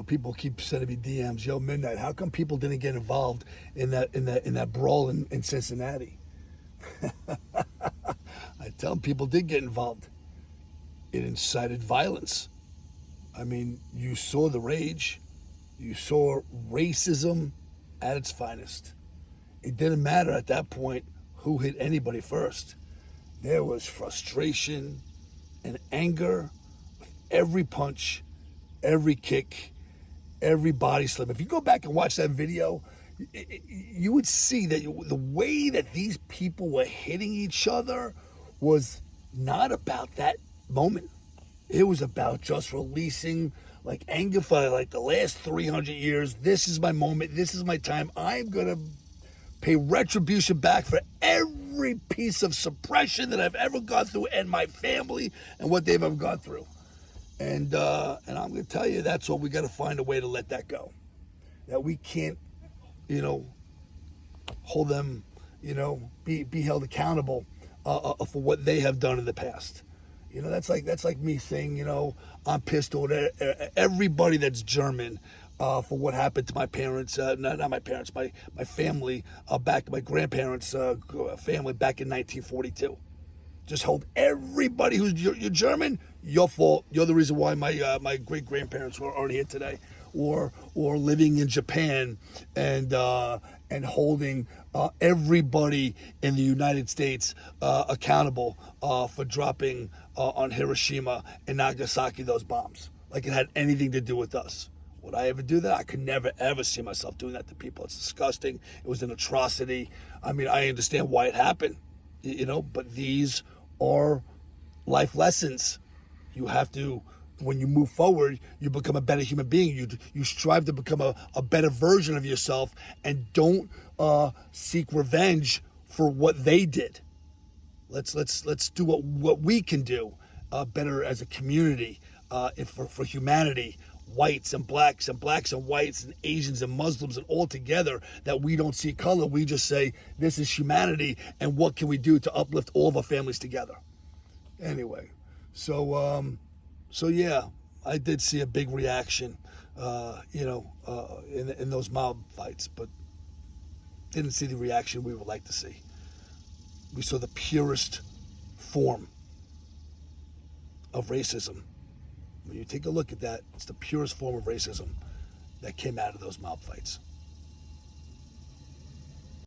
people keep sending me DMs. Yo, Midnight, how come people didn't get involved in that brawl in Cincinnati? I tell them people did get involved. It incited violence. I mean, you saw the rage. You saw racism at its finest. It didn't matter at that point who hit anybody first. There was frustration and anger with every punch, every kick, every body slam. If you go back and watch that video, you would see that the way that these people were hitting each other was not about that moment. It was about just releasing like anger for like the last 300 years. This is my moment. This is my time. I'm going to pay retribution back for every piece of suppression that I've ever gone through, and my family and what they've ever gone through. And I'm going to tell you, that's what we got to find a way to let that go. That we can't, hold them, be held accountable for what they have done in the past. That's like me saying, I'm pissed on everybody that's German for what happened to my parents, not my parents, my family, my grandparents' family back in 1942. Just hold everybody who's you're German, your fault. You're the reason why my great grandparents aren't here today, or living in Japan and holding everybody in the United States accountable for dropping on Hiroshima and Nagasaki those bombs, like it had anything to do with us. Would I ever do that? I could never, ever see myself doing that to people. It's disgusting. It was an atrocity. I mean, I understand why it happened, but these are life lessons. You have to, when you move forward, you become a better human being. You strive to become a better version of yourself, and don't seek revenge for what they did. Let's do what we can do better as a community, for humanity. Whites and blacks and whites and Asians and Muslims and all together, that we don't see color. We just say this is humanity, and what can we do to uplift all of our families together? Anyway, so yeah, I did see a big reaction, in those mob fights, but didn't see the reaction we would like to see. We saw the purest form of racism. When you take a look at that, it's the purest form of racism that came out of those mob fights.